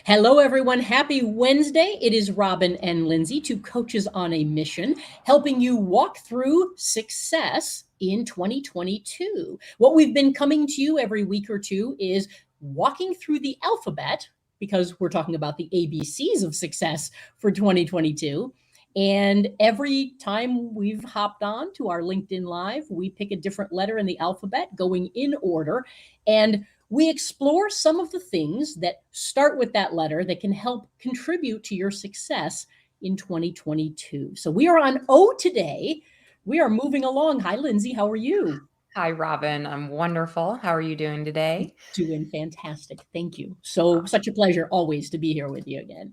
Hello, everyone. Happy Wednesday. It is Robin and Lindsay, two coaches on a mission, helping you walk through success in 2022. What we've been coming to you every week or two is walking through the alphabet, because we're talking about the ABCs of success for 2022. And every time we've hopped on to our LinkedIn Live, we pick a different letter in the alphabet going in order. And we explore some of the things that start with that letter that can help contribute to your success in 2022. So we are on O today. We are moving along. Hi, Lindsay. How are you? Hi, Robin. I'm wonderful. How are you doing today? Doing fantastic. Thank you. Such a pleasure always to be here with you again.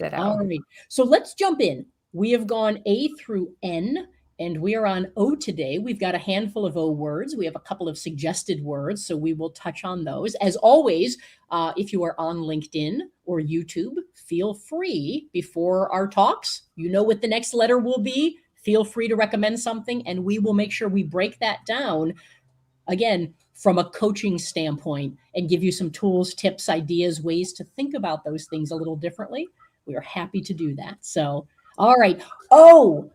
All Ditto. right. So let's jump in. We have gone A through N, and we are on O today. We've got a handful of O words. We have a couple of suggested words, so we will touch on those. As always, if you are on LinkedIn or YouTube, feel free before our talks. You know what the next letter will be. Feel free to recommend something, and we will make sure we break that down, again, from a coaching standpoint and give you some tools, tips, ideas, ways to think about those things a little differently. We are happy to do that. So, all right. Oh,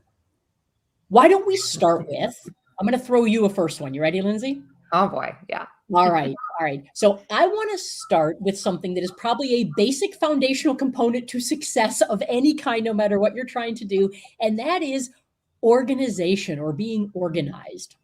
why don't we start with, I'm going to throw you a first one. You ready, Lindsay? Oh boy. Yeah. All right. All right. So I want to start with something that is probably a basic foundational component to success of any kind, no matter what you're trying to do. And that is organization or being organized.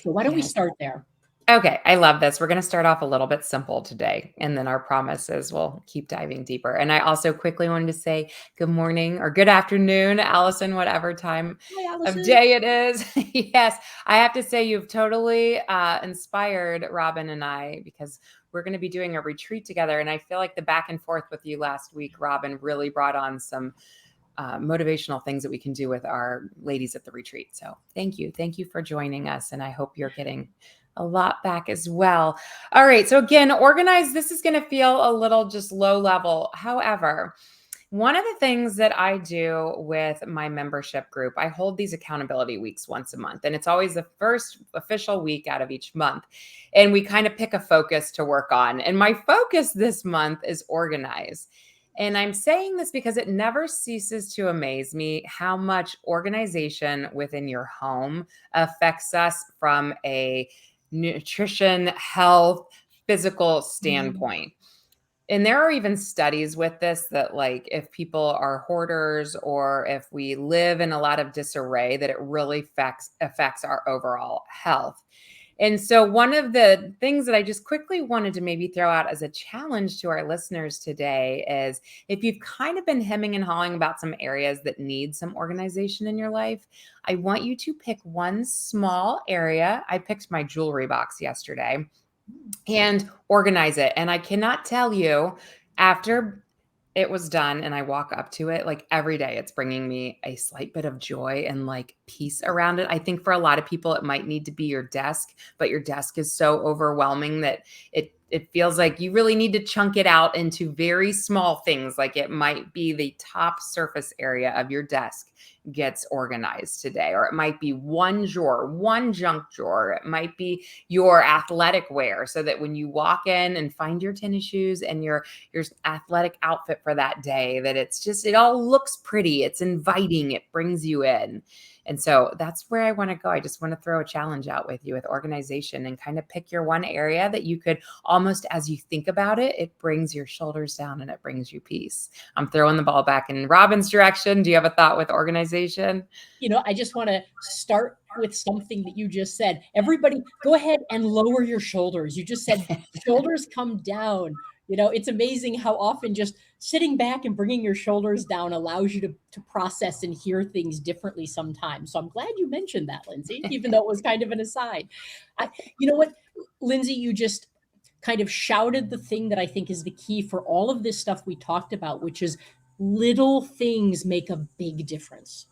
So why don't we Yes. start there? Okay. I love this. We're going to start off a little bit simple today, and then our promises will keep diving deeper. And I also quickly wanted to say good morning or good afternoon, Allison, whatever time Hi, of Allison. day it is. Yes. I have to say you've totally inspired Robin and I, because we're going to be doing a retreat together. And I feel like the back and forth with you last week, Robin, really brought on some motivational things that we can do with our ladies at the retreat. So thank you. Thank you for joining us. And I hope you're getting a lot back as well. All right. So again, organized, this is going to feel a little just low level. However, one of the things that I do with my membership group, I hold these accountability weeks once a month, and it's always the first official week out of each month. And we kind of pick a focus to work on. And my focus this month is organize. And I'm saying this because it never ceases to amaze me how much organization within your home affects us from a nutrition, health, physical standpoint. And there are even studies with this that, like, if people are hoarders or if we live in a lot of disarray, that it really affects our overall health. And so one of the things that I just quickly wanted to maybe throw out as a challenge to our listeners today is, if you've kind of been hemming and hawing about some areas that need some organization in your life, I want you to pick one small area. I picked my jewelry box yesterday and organize it. And I cannot tell you, after it was done and I walk up to it, like, every day it's bringing me a slight bit of joy and like peace around it. I think for a lot of people, it might need to be your desk, but your desk is so overwhelming that it feels like you really need to chunk it out into very small things. Like, it might be the top surface area of your desk gets organized today, or it might be one drawer, one junk drawer. It might be your athletic wear, so that when you walk in and find your tennis shoes and your athletic outfit for that day, that it's just, it all looks pretty, it's inviting, it brings you in. And so that's where I want to go. I just want to throw a challenge out with you with organization, and kind of pick your one area that you could almost, as you think about it, it brings your shoulders down and it brings you peace. I'm throwing the ball back in Robin's direction. Do you have a thought with organization? I just want to start with something that you just said. Everybody, go ahead and lower your shoulders. You just said shoulders come down. It's amazing how often just sitting back and bringing your shoulders down allows you to process and hear things differently sometimes. So I'm glad you mentioned that, Lindsay, even though it was kind of an aside. You know what, Lindsay, you just kind of shouted the thing that I think is the key for all of this stuff we talked about, which is little things make a big difference.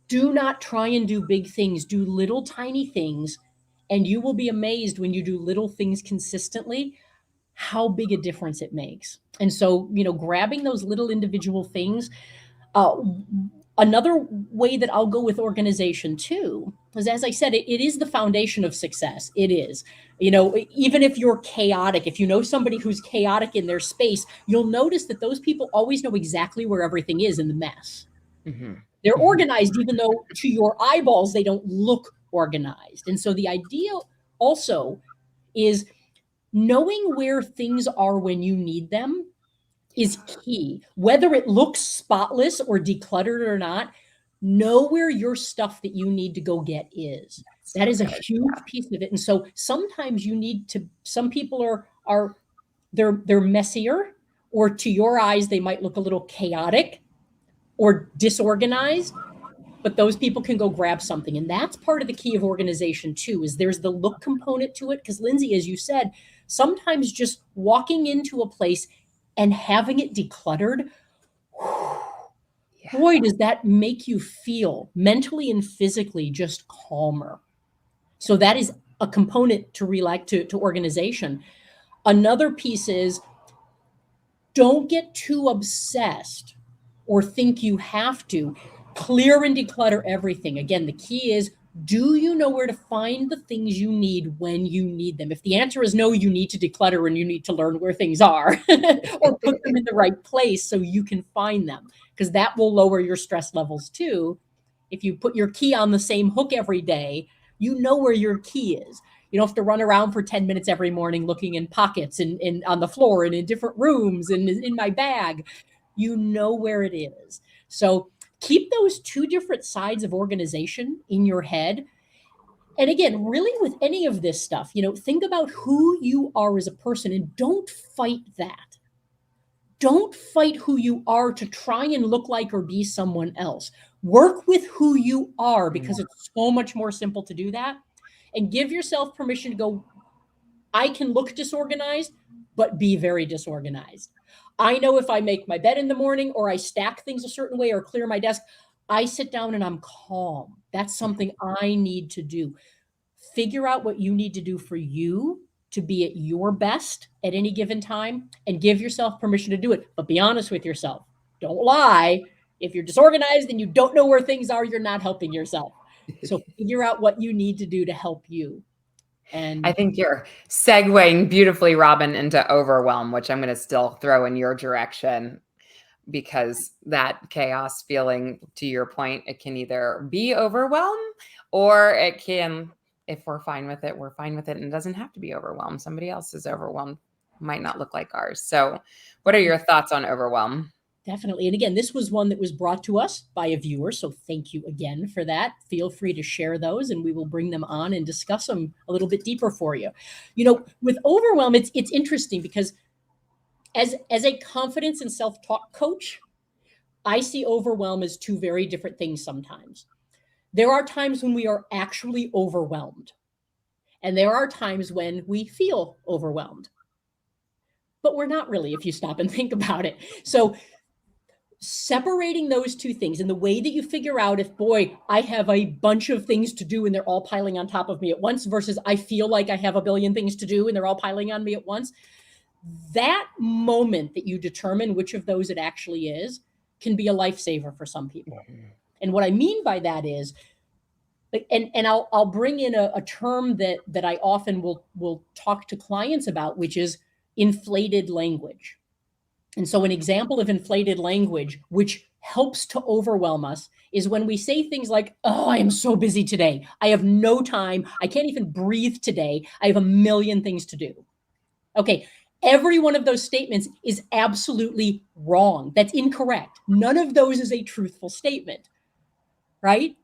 Do not try and do big things. Do little tiny things, and you will be amazed when you do little things consistently, how big a difference it makes. And so, grabbing those little individual things, uh, Another way that I'll go with organization too, because as I said, it is the foundation of success. It is, even if you're chaotic, if you know somebody who's chaotic in their space, you'll notice that those people always know exactly where everything is in the mess. Mm-hmm. They're Mm-hmm. organized, even though to your eyeballs, they don't look organized. And so the idea also is knowing where things are when you need them is key. Whether it looks spotless or decluttered or not, know where your stuff that you need to go get is. So That is a good. huge Yeah. piece of it. And so sometimes you need to, some people are they're messier, or to your eyes, they might look a little chaotic or disorganized, but those people can go grab something. And that's part of the key of organization too, is there's the look component to it. Because Lindsay, as you said, sometimes just walking into a place and having it decluttered, Yeah. boy, does that make you feel mentally and physically just calmer. So that is a component to to organization. Another piece is don't get too obsessed or think you have to clear and declutter everything. Again, the key is, do you know where to find the things you need when you need them? If the answer is no, you need to declutter and you need to learn where things are or put them in the right place so you can find them, because that will lower your stress levels too. If you put your key on the same hook every day, you know where your key is. You don't have to run around for 10 minutes every morning looking in pockets and on the floor and in different rooms and in my bag. You know where it is. So keep those two different sides of organization in your head. And again, really with any of this stuff, think about who you are as a person and don't fight that. Don't fight who you are to try and look like or be someone else. Work with who you are, because it's so much more simple to do that. And give yourself permission to go, I can look disorganized, but be very disorganized. I know if I make my bed in the morning or I stack things a certain way or clear my desk, I sit down and I'm calm. That's something I need to do. Figure out what you need to do for you to be at your best at any given time and give yourself permission to do it. But be honest with yourself. Don't lie. If you're disorganized and you don't know where things are, you're not helping yourself. So figure out what you need to do to help you. I And think you're segueing beautifully, Robin, into overwhelm, which I'm going to still throw in your direction, because that chaos feeling, to your point, it can either be overwhelm, or it can, if we're fine with it, we're fine with it. And it doesn't have to be overwhelmed. Somebody else's overwhelm might not look like ours. So what are your thoughts on overwhelm? definitely. And again, this was one that was brought to us by a viewer. So thank you again for that. Feel free to share those and we will bring them on and discuss them a little bit deeper for you. With overwhelm, it's interesting because as a confidence and self-talk coach, I see overwhelm as two very different things sometimes. There are times when we are actually overwhelmed, and there are times when we feel overwhelmed. But we're not really, if you stop and think about it. So separating those two things and the way that you figure out if, boy, I have a bunch of things to do and they're all piling on top of me at once, versus I feel like I have a billion things to do and they're all piling on me at once, that moment that you determine which of those it actually is can be a lifesaver for some people. Mm-hmm. And what I mean by that is, and I'll bring in a term that I often will talk to clients about, which is inflated language. And so an example of inflated language, which helps to overwhelm us, is when we say things like, oh, I am so busy today. I have no time. I can't even breathe today. I have a million things to do. Okay. Every one of those statements is absolutely wrong. That's incorrect. None of those is a truthful statement, right?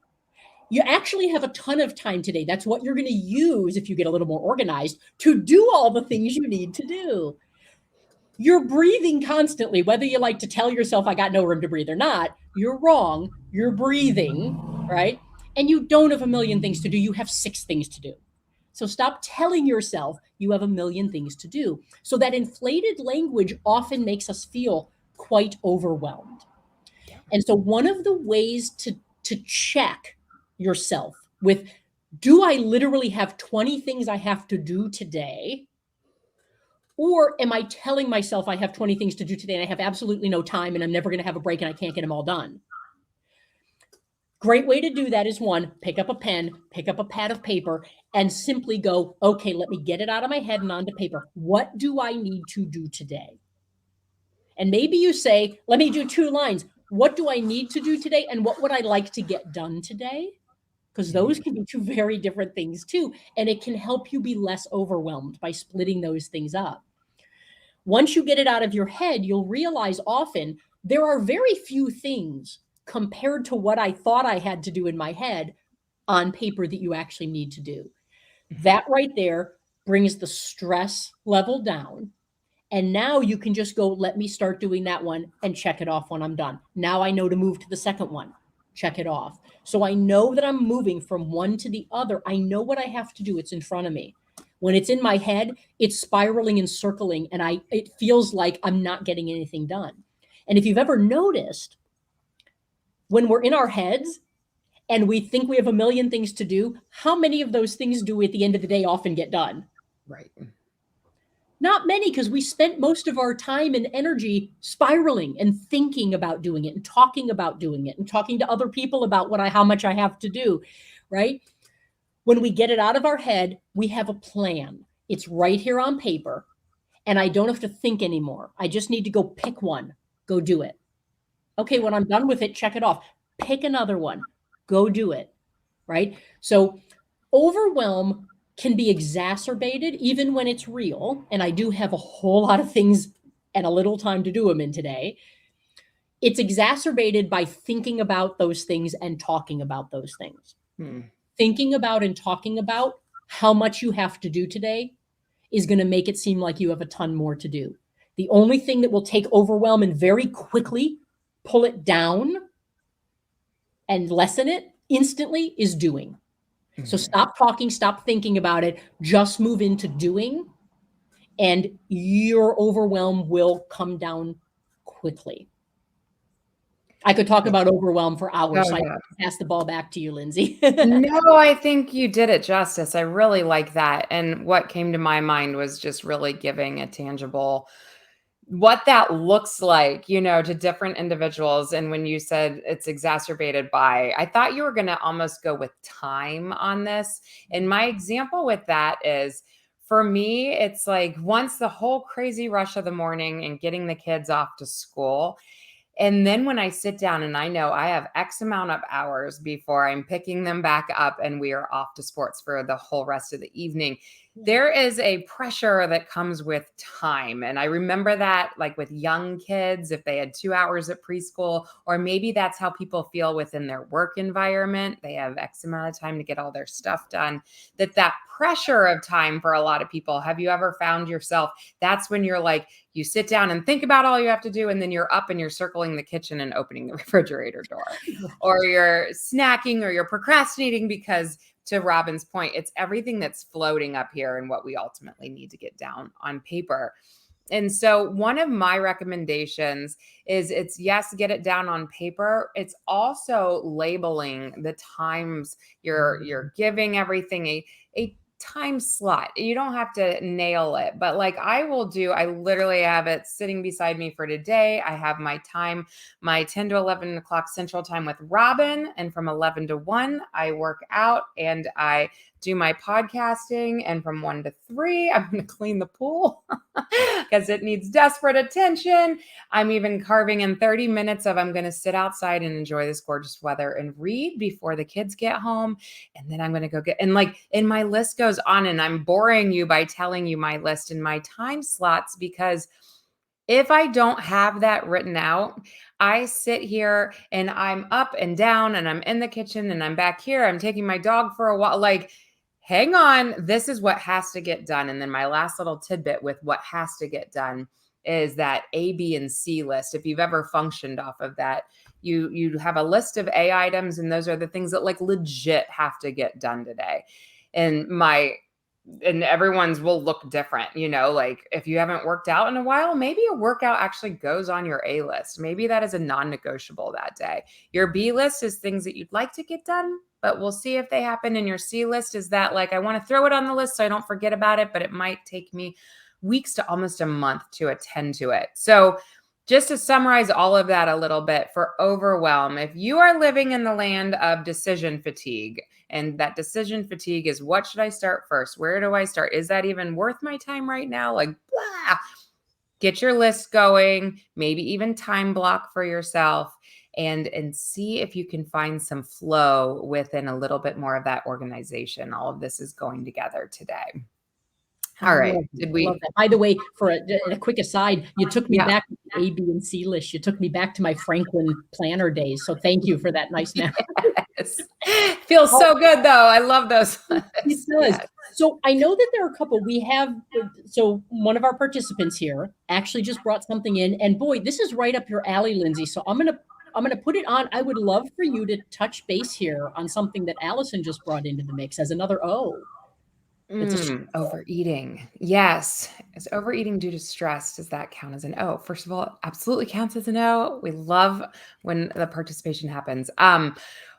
You actually have a ton of time today. That's what you're going to use, if you get a little more organized, to do all the things you need to do. You're breathing constantly, whether you like to tell yourself I got no room to breathe or not. You're wrong. You're breathing, right? And you don't have a million things to do. You have 6 things to do. So stop telling yourself you have a million things to do. So that inflated language often makes us feel quite overwhelmed. And so one of the ways to check yourself with, do I literally have 20 things I have to do today? Or am I telling myself I have 20 things to do today and I have absolutely no time and I'm never going to have a break and I can't get them all done? Great way to do that is one, pick up a pen, pick up a pad of paper, and simply go, okay, let me get it out of my head and onto paper. What do I need to do today? And maybe you say, let me do 2 lines. What do I need to do today? And what would I like to get done today? Because those can be 2 very different things too. And it can help you be less overwhelmed by splitting those things up. Once you get it out of your head, you'll realize often there are very few things compared to what I thought I had to do in my head on paper that you actually need to do. That right there brings the stress level down. And now you can just go, let me start doing that one and check it off when I'm done. Now I know to move to the second one, check it off. So I know that I'm moving from one to the other. I know what I have to do. It's in front of me. When it's in my head, it's spiraling and circling, and it feels like I'm not getting anything done. And if you've ever noticed, when we're in our heads and we think we have a million things to do, how many of those things do we at the end of the day often get done? Right. Not many, because we spent most of our time and energy spiraling and thinking about doing it and talking about doing it and talking to other people about how much I have to do, right? When we get it out of our head, we have a plan. It's right here on paper, and I don't have to think anymore. I just need to go pick one, go do it. Okay, when I'm done with it, check it off. Pick another one, go do it, right? So overwhelm can be exacerbated even when it's real. And I do have a whole lot of things and a little time to do them in today. It's exacerbated by thinking about those things and talking about those things. Thinking about and talking about how much you have to do today is going to make it seem like you have a ton more to do. The only thing that will take overwhelm and very quickly pull it down and lessen it instantly is doing. So stop talking, stop thinking about it, just move into doing, and your overwhelm will come down quickly. I could talk about overwhelm for hours, so I pass the ball back to you, Lindsay. No, I think you did it justice. I really like that. And what came to my mind was just really giving a tangible what that looks like, to different individuals. And when you said it's exacerbated by, I thought you were going to almost go with time on this. And my example with that is, for me, it's like once the whole crazy rush of the morning and getting the kids off to school. And then when I sit down and I know I have X amount of hours before I'm picking them back up and we are off to sports for the whole rest of the evening, there is a pressure that comes with time. And I remember that like with young kids, if they had 2 hours at preschool, or maybe that's how people feel within their work environment. They have X amount of time to get all their stuff done. That pressure of time for a lot of people. Have you ever found yourself, that's when you're like, you sit down and think about all you have to do, and then you're up and you're circling the kitchen and opening the refrigerator door, or you're snacking, or you're procrastinating because, to Robin's point, it's everything that's floating up here and what we ultimately need to get down on paper. And so one of my recommendations is yes, get it down on paper. It's also labeling the times you're giving everything a time slot. You don't have to nail it, but like I literally have it sitting beside me for today. I have my time, my 10 to 11 o'clock Central Time with Robin. And from 11 to 1, I work out and I do my podcasting. And from 1 to 3, I'm going to clean the pool because it needs desperate attention. I'm even carving in 30 minutes of I'm going to sit outside and enjoy this gorgeous weather and read before the kids get home. And then I'm going to go and my list goes on, and I'm boring you by telling you my list and my time slots, because if I don't have that written out, I sit here and I'm up and down and I'm in the kitchen and I'm back here. I'm taking my dog for a walk. Like, hang on, this is what has to get done. And then my last little tidbit with what has to get done is that A, B, and C list. If you've ever functioned off of that, you have a list of A items, and those are the things that like legit have to get done today. And everyone's will look different, like if you haven't worked out in a while, maybe a workout actually goes on your A list. Maybe that is a non-negotiable that day. Your B list is things that you'd like to get done, but we'll see if they happen. And your C list is that like, I want to throw it on the list so I don't forget about it, but it might take me weeks to almost a month to attend to it. So Just to summarize all of that a little bit for overwhelm, if you are living in the land of decision fatigue, and that decision fatigue is, what should I start first? Where do I start? Is that even worth my time right now? Like, blah. Get your list going, maybe even time block for yourself, and see if you can find some flow within a little bit more of that organization. All of this is going together today. I All right. love Did that. I love we? that. By the way, for a quick aside, you took me Yeah. back to the A, B, and C list. You took me back to my Franklin planner days. So thank you for that nice memory. Yes. Feels so good though. I love those. It does. Yes. So I know that there are a couple. We have, so one of our participants here actually just brought something in, and boy, this is right up your alley, Lindsay. So I'm gonna put it on. I would love for you to touch base here on something that Allison just brought into the mix as another O. It's Overeating. Yes. Is overeating due to stress? Does that count as an O? First of all, absolutely counts as an O. We love when the participation happens.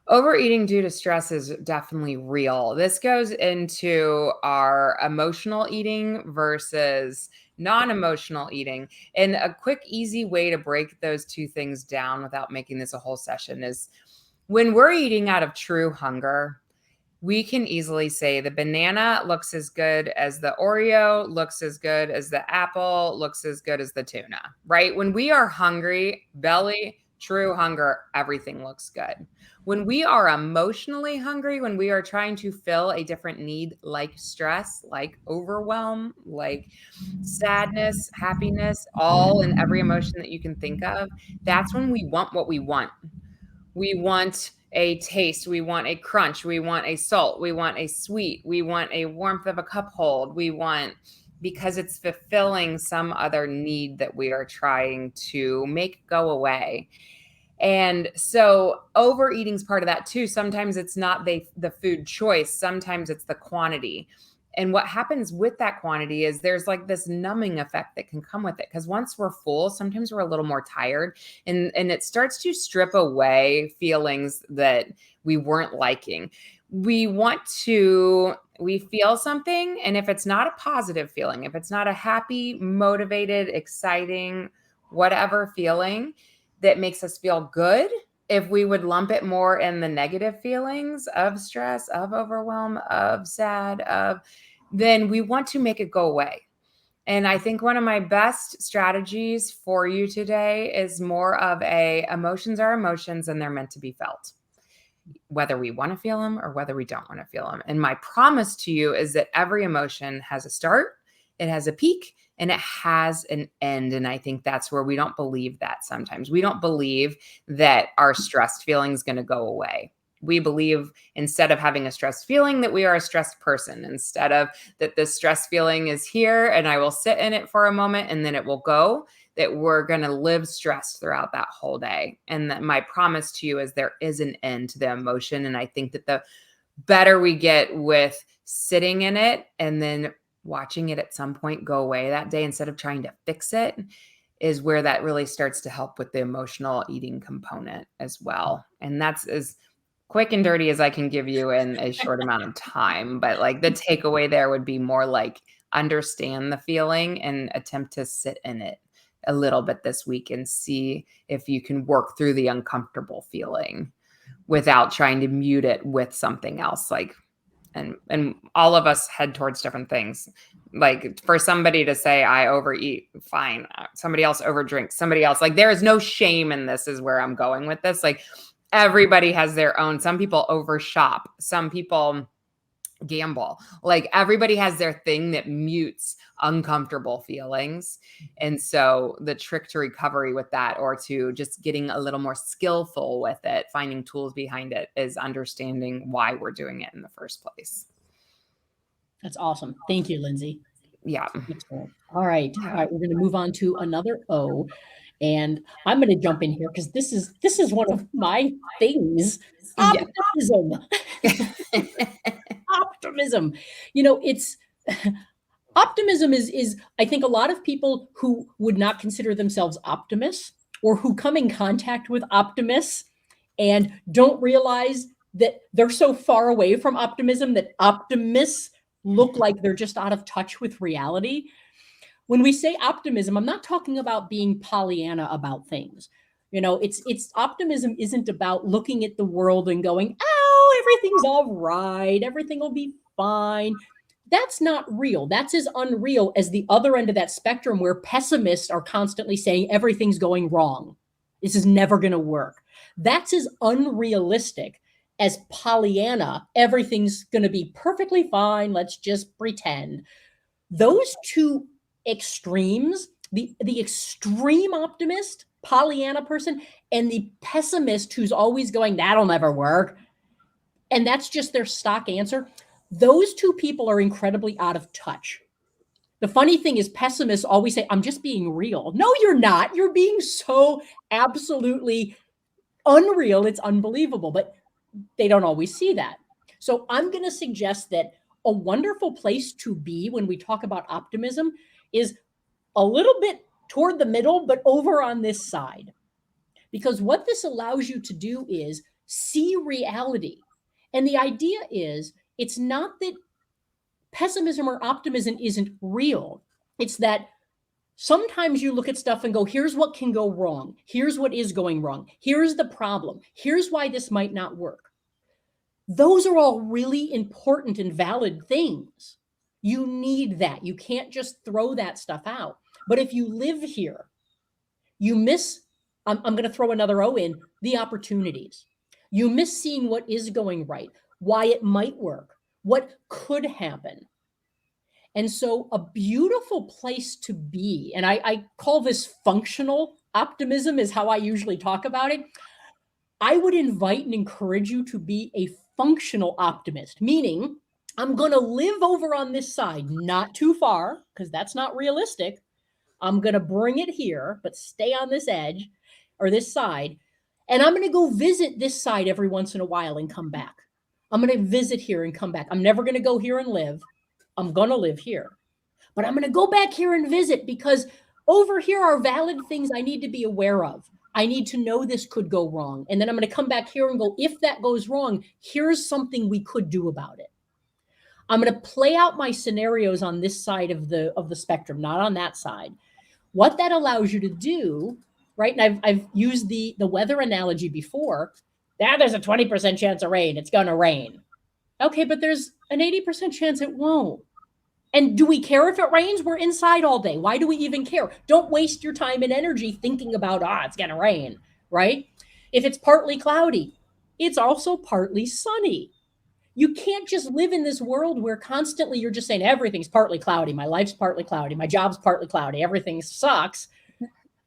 Overeating due to stress is definitely real. This goes into our emotional eating versus non-emotional eating. And a quick, easy way to break those two things down without making this a whole session is when we're eating out of true hunger, we can easily say the banana looks as good as the Oreo, looks as good as the apple, looks as good as the tuna, right? When we are hungry, belly, true hunger, everything looks good. When we are emotionally hungry, when we are trying to fill a different need like stress, like overwhelm, like sadness, happiness, all and every emotion that you can think of, that's when we want what we want. We want a taste, we want a crunch, we want a salt, we want a sweet, we want a warmth of a cup hold, we want, because it's fulfilling some other need that we are trying to make go away. And so overeating is part of that too. Sometimes it's not the food choice, sometimes it's the quantity. And what happens with that quantity is there's like this numbing effect that can come with it. Because once we're full, sometimes we're a little more tired, and it starts to strip away feelings that we weren't liking. We feel something. And if it's not a positive feeling, if it's not a happy, motivated, exciting, whatever feeling that makes us feel good, if we would lump it more in the negative feelings of stress, of overwhelm, of sad, then we want to make it go away. And I think one of my best strategies for you today is more of emotions are emotions and they're meant to be felt, whether we want to feel them or whether we don't want to feel them. And my promise to you is that every emotion has a start, it has a peak, and it has an end. And I think that's where we don't believe that sometimes. We don't believe that our stressed feeling is going to go away. We believe instead of having a stressed feeling that we are a stressed person, instead of that the stress feeling is here and I will sit in it for a moment and then it will go, that we're going to live stressed throughout that whole day. And that my promise to you is there is an end to the emotion. And I think that the better we get with sitting in it and then watching it at some point go away that day instead of trying to fix it, is where that really starts to help with the emotional eating component as well. And that's as quick and dirty as I can give you in a short amount of time. But like the takeaway there would be more like understand the feeling and attempt to sit in it a little bit this week and see if you can work through the uncomfortable feeling without trying to mute it with something else. Like, and all of us head towards different things. Like for somebody to say, I overeat, fine. Somebody else overdrinks, somebody else, like there is no shame in this is where I'm going with this. Like everybody has their own, some people overshop, some people gamble, like everybody has their thing that mutes uncomfortable feelings. And so the trick to recovery with that, or to just getting a little more skillful with it, finding tools behind it, is understanding why we're doing it in the first place. That's awesome. Thank you, Lindsay. Yeah. Excellent. All right. All right. We're going to move on to another O. And I'm going to jump in here because this is one of my things. Optimism. Optimism. You know, it's optimism is I think a lot of people who would not consider themselves optimists, or who come in contact with optimists and don't realize that they're so far away from optimism that optimists look like they're just out of touch with reality. when we say optimism, I'm not talking about being Pollyanna about things. It's optimism isn't about looking at the world and going, oh, everything's all right, everything will be fine. That's not real. That's as unreal as the other end of that spectrum where pessimists are constantly saying everything's going wrong. This is never going to work. That's as unrealistic as Pollyanna, everything's going to be perfectly fine. Let's just pretend. Those two extremes, the extreme optimist, Pollyanna person, and the pessimist who's always going, that'll never work, and that's just their stock answer, those two people are incredibly out of touch. The funny thing is, pessimists always say, I'm just being real. No, you're not. You're being so absolutely unreal. It's unbelievable, but they don't always see that. So I'm going to suggest that a wonderful place to be when we talk about optimism is a little bit toward the middle, but over on this side. Because what this allows you to do is see reality. And the idea is, it's not that pessimism or optimism isn't real. It's that sometimes you look at stuff and go, here's what can go wrong. Here's what is going wrong. Here's the problem. Here's why this might not work. Those are all really important and valid things. You need that. You can't just throw that stuff out. But if you live here, you miss, I'm going to throw another O in, the opportunities. You miss seeing what is going right, why it might work, what could happen. And so a beautiful place to be, and I call this functional optimism is how I usually talk about it. I would invite and encourage you to be a functional optimist, meaning I'm going to live over on this side, not too far, because that's not realistic. I'm going to bring it here, but stay on this edge or this side. And I'm going to go visit this side every once in a while and come back. I'm going to visit here and come back. I'm never going to go here and live. I'm going to live here. But I'm going to go back here and visit because over here are valid things I need to be aware of. I need to know this could go wrong. And then I'm going to come back here and go, if that goes wrong, here's something we could do about it. I'm going to play out my scenarios on this side of the spectrum, not on that side. What that allows you to do, right? And I've used the weather analogy before. There's a 20% chance of rain. It's going to rain. Okay, but there's an 80% chance it won't. And do we care if it rains? We're inside all day. Why do we even care? Don't waste your time and energy thinking about, it's going to rain, right? If it's partly cloudy, it's also partly sunny. You can't just live in this world where constantly you're just saying everything's partly cloudy. My life's partly cloudy. My job's partly cloudy. Everything sucks.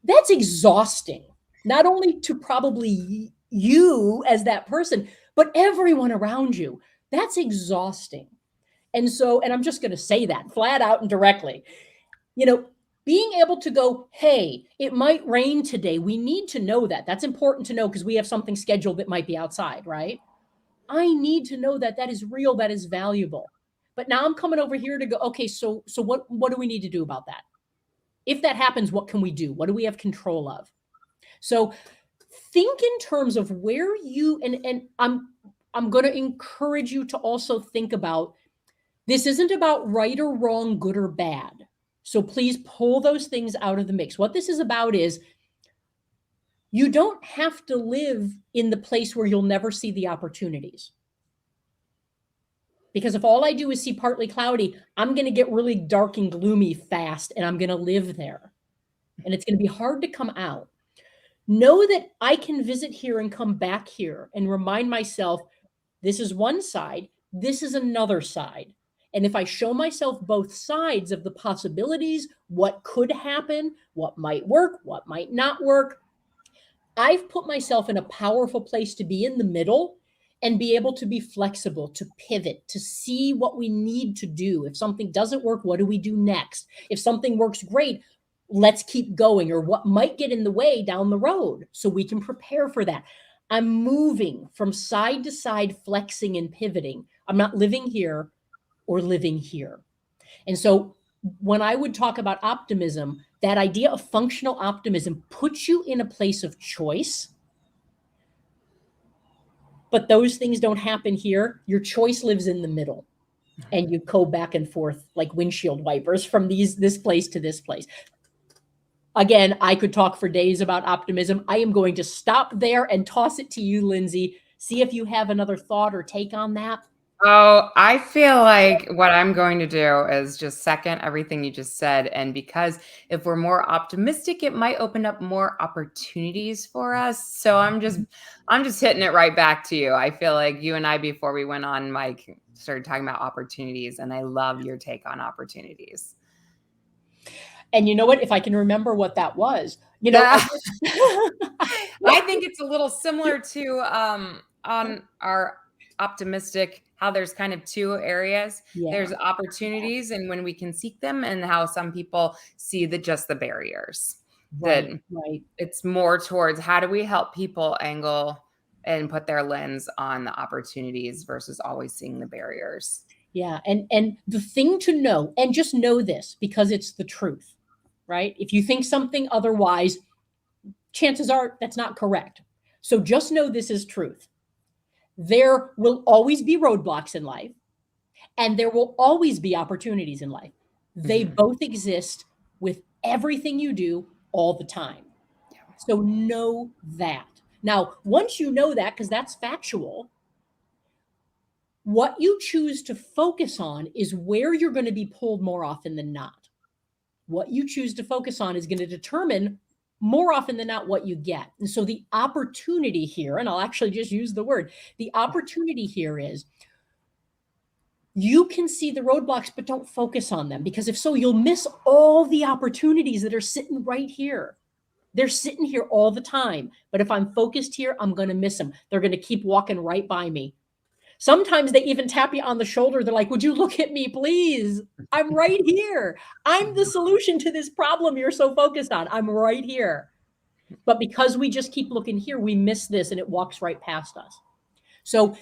That's exhausting. Not only to probably you as that person, but everyone around you. That's exhausting. And I'm just going to say that flat out and directly, being able to go, hey, it might rain today. We need to know that. That's important to know because we have something scheduled that might be outside, right? I need to know that is real, that is valuable. But now I'm coming over here to go, okay, so what do we need to do about that? If that happens, what can we do? What do we have control of? So think in terms of where you, and I'm going to encourage you to also think about, this isn't about right or wrong, good or bad. So please pull those things out of the mix. What this is about is you don't have to live in the place where you'll never see the opportunities. Because if all I do is see partly cloudy, I'm going to get really dark and gloomy fast, and I'm going to live there. And it's going to be hard to come out. Know that I can visit here and come back here and remind myself, this is one side, this is another side. And if I show myself both sides of the possibilities, what could happen, what might work, what might not work, I've put myself in a powerful place to be in the middle and be able to be flexible, to pivot, to see what we need to do. If something doesn't work, what do we do next? If something works great, let's keep going, or what might get in the way down the road so we can prepare for that. I'm moving from side to side, flexing and pivoting. I'm not living here or living here. And so when I would talk about optimism, that idea of functional optimism puts you in a place of choice. But those things don't happen here. Your choice lives in the middle. and you go back and forth like windshield wipers from this place to this place. Again, I could talk for days about optimism. I am going to stop there and toss it to you, Lindsay. See if you have another thought or take on that. Oh, I feel like what I'm going to do is just second everything you just said. And because if we're more optimistic, it might open up more opportunities for us. So I'm just hitting it right back to you. I feel like you and I, before we went on mic, started talking about opportunities, and I love your take on opportunities. And you know what? If I can remember what that was, I think it's a little similar to on our optimistic, how there's kind of two areas. Yeah. There's opportunities and when we can seek them, and how some people see just the barriers. That Right. it's more towards how do we help people angle and put their lens on the opportunities versus always seeing the barriers. Yeah. And the thing to know, and just know this because it's the truth, right? If you think something otherwise, chances are that's not correct. So just know this is truth. There will always be roadblocks in life, and there will always be opportunities in life. They both exist with everything you do all the time. So know that. Now, once you know that, because that's factual, what you choose to focus on is where you're going to be pulled more often than not. What you choose to focus on is going to determine more often than not what you get. And so the opportunity here, and I'll actually just use the word, the opportunity here is you can see the roadblocks, but don't focus on them, because if so, you'll miss all the opportunities that are sitting right here. They're sitting here all the time. But if I'm focused here, I'm going to miss them. They're going to keep walking right by me. Sometimes they even tap you on the shoulder. They're like, would you look at me, please? I'm right here. I'm the solution to this problem you're so focused on. I'm right here. But because we just keep looking here, we miss this and it walks right past us. So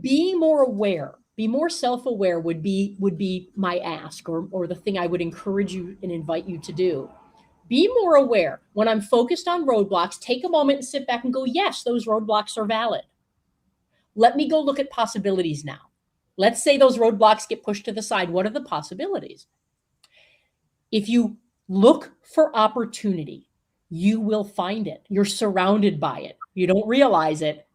be more aware, be more self-aware would be my ask, or the thing I would encourage you and invite you to do. Be more aware. When I'm focused on roadblocks, take a moment and sit back and go, yes, those roadblocks are valid. Let me go look at possibilities now. Let's say those roadblocks get pushed to the side. What are the possibilities? If you look for opportunity, you will find it. You're surrounded by it. You don't realize it,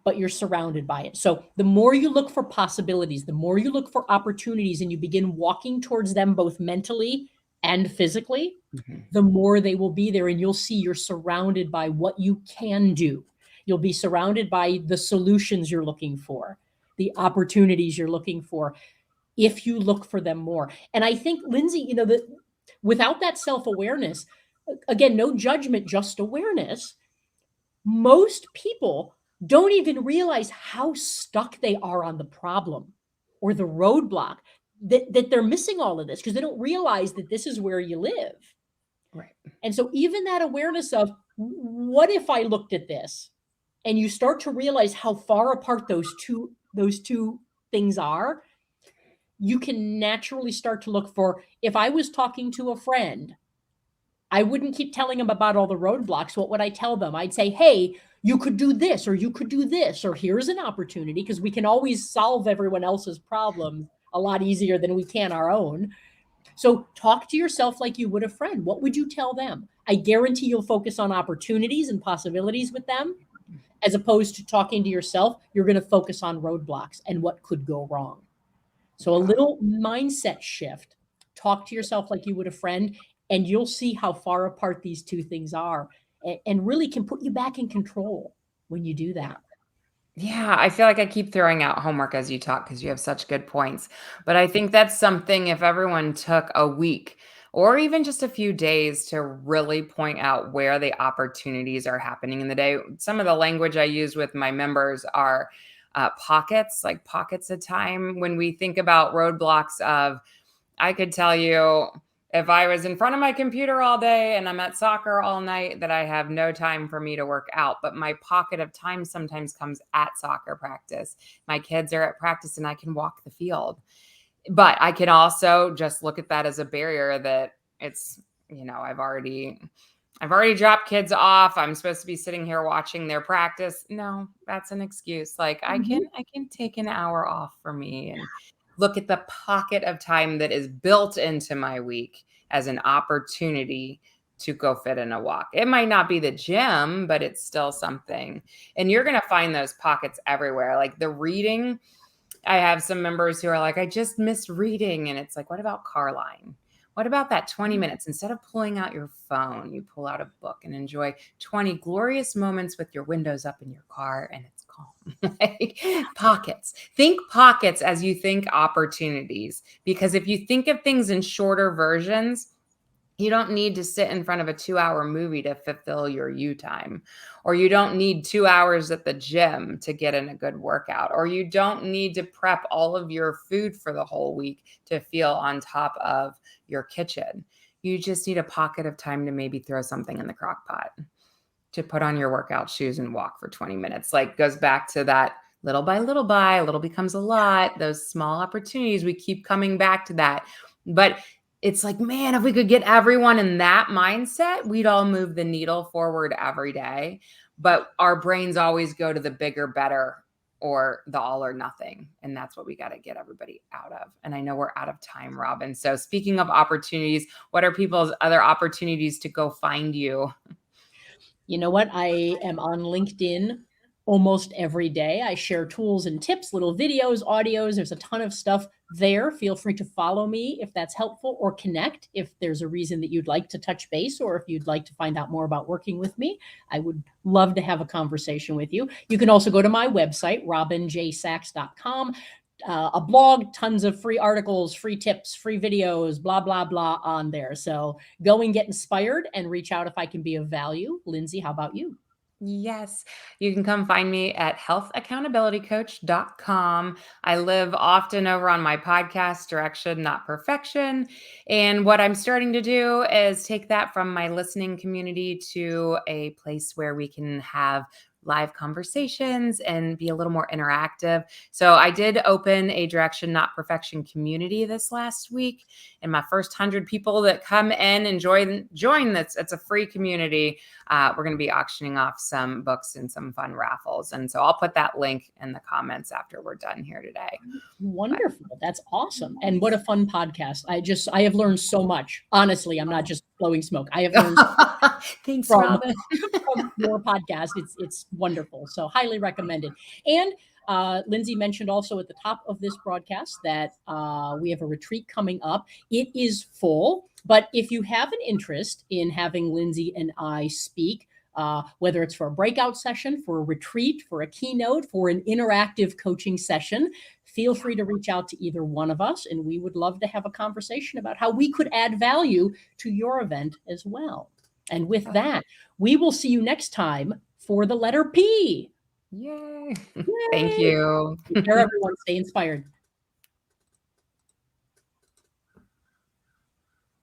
but you're surrounded by it. So the more you look for possibilities, the more you look for opportunities, and you begin walking towards them both mentally and physically, the more they will be there, and you'll see you're surrounded by what you can do. You'll be surrounded by the solutions you're looking for, the opportunities you're looking for, if you look for them more. And I think, Lindsay, that without that self-awareness, again, no judgment, just awareness, most people don't even realize how stuck they are on the problem or the roadblock, that they're missing all of this because they don't realize that this is where you live. Right. And so even that awareness of, what if I looked at this? And you start to realize how far apart those two things are, you can naturally start to look for, if I was talking to a friend, I wouldn't keep telling them about all the roadblocks. What would I tell them? I'd say, hey, you could do this, or you could do this, or here's an opportunity, because we can always solve everyone else's problems a lot easier than we can our own. So talk to yourself like you would a friend. What would you tell them? I guarantee you'll focus on opportunities and possibilities with them, as opposed to talking to yourself. You're going to focus on roadblocks and what could go wrong. So a little mindset shift. Talk to yourself like you would a friend, and you'll see how far apart these two things are, and really can put you back in control when you do that. Yeah, I feel like I keep throwing out homework as you talk because you have such good points. But I think that's something, if everyone took a week or even just a few days to really point out where the opportunities are happening in the day. Some of the language I use with my members are pockets, like pockets of time. When we think about roadblocks of, I could tell you, if I was in front of my computer all day and I'm at soccer all night, that I have no time for me to work out. But my pocket of time sometimes comes at soccer practice. My kids are at practice and I can walk the field. But I can also just look at that as a barrier that it's, I've already dropped kids off. I'm supposed to be sitting here watching their practice. No, that's an excuse. Like I can take an hour off for me and look at the pocket of time that is built into my week as an opportunity to go fit in a walk. It might not be the gym, but it's still something. And you're going to find those pockets everywhere. Like the reading, I have some members who are like, I just miss reading. And it's like, what about car line? What about that 20 minutes? Instead of pulling out your phone, you pull out a book and enjoy 20 glorious moments with your windows up in your car and it's calm. Like, pockets. Think pockets as you think opportunities. Because if you think of things in shorter versions, you don't need to sit in front of a 2-hour movie to fulfill your you time, or you don't need 2 hours at the gym to get in a good workout, or you don't need to prep all of your food for the whole week to feel on top of your kitchen. You just need a pocket of time to maybe throw something in the crock pot, to put on your workout shoes and walk for 20 minutes. Like, goes back to that little by little a little becomes a lot, those small opportunities. We keep coming back to that. But it's like, man, if we could get everyone in that mindset, we'd all move the needle forward every day. But our brains always go to the bigger, better, or the all or nothing. And that's what we got to get everybody out of. And I know we're out of time, Robin. So speaking of opportunities, what are people's other opportunities to go find you? You know what? I am on LinkedIn almost every day. I share tools and tips, little videos, audios. There's a ton of stuff there. Feel free to follow me if that's helpful, or connect if there's a reason that you'd like to touch base, or if you'd like to find out more about working with me. I would love to have a conversation with you. You can also go to my website, robinjsachs.com. A blog, tons of free articles, free tips, free videos, blah, blah, blah on there. So go and get inspired and reach out if I can be of value. Lindsay, how about you? Yes, you can come find me at healthaccountabilitycoach.com. I live often over on my podcast, Direction, Not Perfection. And what I'm starting to do is take that from my listening community to a place where we can have live conversations and be a little more interactive. So I did open a Direction, Not Perfection community this last week. And my first 100 people that come in and join this, it's a free community. We're going to be auctioning off some books and some fun raffles. And so I'll put that link in the comments after we're done here today. Wonderful. That's awesome. And what a fun podcast. I have learned so much. Honestly, I'm not just blowing smoke. I have learned Thanks, from Robin. from your podcast. It's wonderful. So highly recommended. And Lindsay mentioned also at the top of this broadcast that we have a retreat coming up. It is full, but if you have an interest in having Lindsay and I speak, whether it's for a breakout session, for a retreat, for a keynote, for an interactive coaching session, feel free to reach out to either one of us, and we would love to have a conversation about how we could add value to your event as well. And with that, we will see you next time for the letter P. Yay. Thank you. Take care, everyone. Stay inspired.